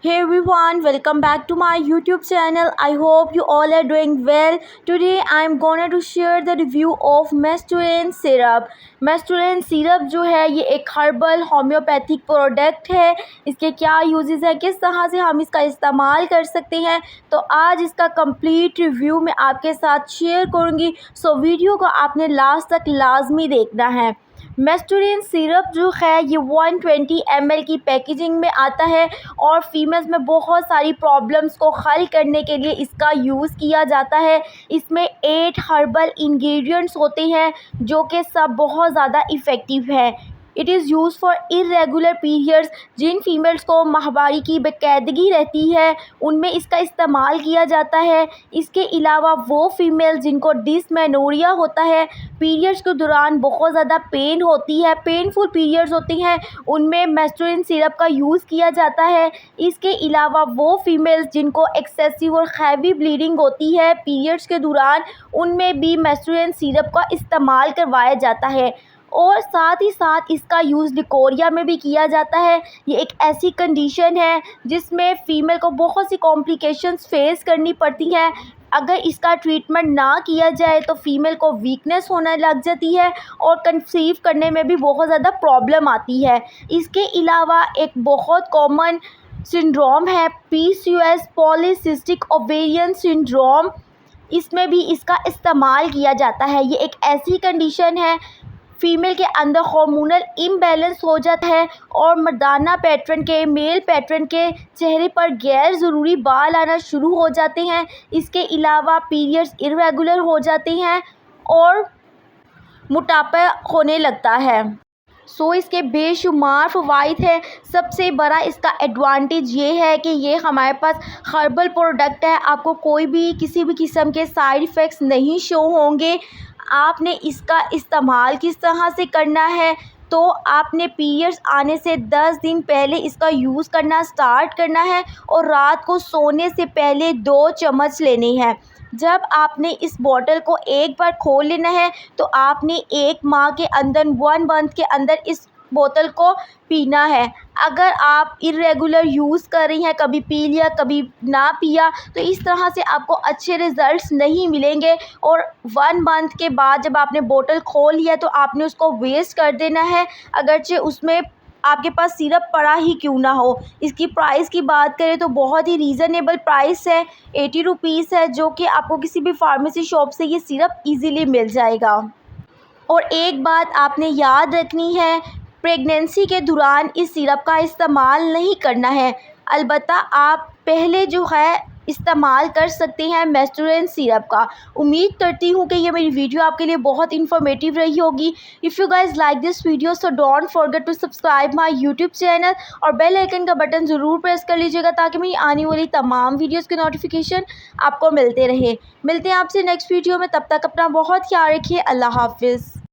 Hey everyone, welcome back to my YouTube channel. I hope you all are doing well. Today I am going to share the review of Mesturine syrup. Mesturine syrup जो है ये एक herbal homeopathic product है। इसके क्या uses हैं, किस तरह से हम इसका इस्तेमाल कर सकते हैं, तो आज इसका कंप्लीट रिव्यू मैं आपके साथ शेयर करूँगी। सो वीडियो को आपने लास्ट तक लाजमी देखना है। मेस्टुरिन सिरप जो है ये 120 ml की पैकेजिंग में आता है और फीमेल्स में बहुत सारी प्रॉब्लम्स को हल करने के लिए इसका यूज़ किया जाता है। इसमें 8 हर्बल इंग्रेडिएंट्स होते हैं जो कि सब बहुत ज़्यादा इफ़ेक्टिव है। It is use for irregular periods. जिन फीमेल्स को माहवारी की बेकायदगी रहती है उनमें इसका इस्तेमाल किया जाता है। इसके अलावा वो फीमेल जिनको डिसमेनोरिया होता है, पीरियड्स के दौरान बहुत ज़्यादा पेन होती है, पेनफुल पीरियड्स होती हैं, उनमें मेस्टुरिन सिरप का यूज़ किया जाता है। इसके अलावा वो फीमेल्स जिनको एक्सेसिव और हैवी ब्लीडिंग होती है पीरियड्स के दौरान, उनमें भी मेस्टुरिन सिरप का इस्तेमाल करवाया जाता है। और साथ ही साथ इसका यूज़ लिकोरिया में भी किया जाता है। ये एक ऐसी कंडीशन है जिसमें फ़ीमेल को बहुत सी कॉम्प्लिकेशंस फेस करनी पड़ती हैं। अगर इसका ट्रीटमेंट ना किया जाए तो फ़ीमेल को वीकनेस होने लग जाती है और कंसीव करने में भी बहुत ज़्यादा प्रॉब्लम आती है। इसके अलावा एक बहुत कॉमन सिंड्रोम है PCOS, पॉलीसिस्टिक ओवेरियन सिंड्रोम। इसमें भी इसका इस्तेमाल किया जाता है। ये एक ऐसी कंडीशन है फीमेल के अंदर हार्मोनल इम्बैलेंस हो जाता है और मर्दाना पैटर्न के, मेल पैटर्न के चेहरे पर गैर ज़रूरी बाल आना शुरू हो जाते हैं। इसके अलावा पीरियड्स इरेगुलर हो जाते हैं और मोटापा होने लगता है। इसके बेशुमार फ़वाइद हैं। सबसे बड़ा इसका एडवांटेज ये है कि ये हमारे पास हर्बल प्रोडक्ट है। आपको कोई भी किसी भी किस्म के साइड इफ़ेक्ट्स नहीं शो होंगे। आपने इसका इस्तेमाल किस तरह से करना है, तो आपने पीरियड्स आने से 10 दिन पहले इसका यूज़ करना स्टार्ट करना है और रात को सोने से पहले 2 चम्मच लेने हैं। जब आपने इस बॉटल को एक बार खोल लेना है तो आपने 1 माह के अंदर, 1 मंथ के अंदर इस बोतल को पीना है। अगर आप इरेगुलर यूज़ कर रही हैं, कभी पी लिया कभी ना पिया, तो इस तरह से आपको अच्छे रिज़ल्ट्स नहीं मिलेंगे। और 1 मंथ के बाद जब आपने बोतल खोल लिया तो आपने उसको वेस्ट कर देना है, अगरचे उसमें आपके पास सिरप पड़ा ही क्यों ना हो। इसकी प्राइस की बात करें तो बहुत ही रीज़नेबल प्राइस है, 80 रुपीज़ है, जो कि आपको किसी भी फार्मेसी शॉप से ये सिरप ईज़िली मिल जाएगा। और एक बात आपने याद रखनी है, प्रेगनेंसी के दौरान इस सिरप का इस्तेमाल नहीं करना है। अलबत्ता आप पहले जो है इस्तेमाल कर सकते हैं मेस्टुरिन सिरप का। उम्मीद करती हूँ कि ये मेरी वीडियो आपके लिए बहुत इन्फॉर्मेटिव रही होगी। If you guys like this video so don't forget to subscribe my YouTube channel और बेल आइकन का बटन ज़रूर प्रेस कर लीजिएगा ताकि मेरी आने वाली तमाम वीडियोज़ के नोटिफिकेशन आपको मिलते रहे। मिलते हैं आपसे नेक्स्ट वीडियो में, तब तक अपना बहुत ख्याल रखिए। अल्लाह हाफिज़।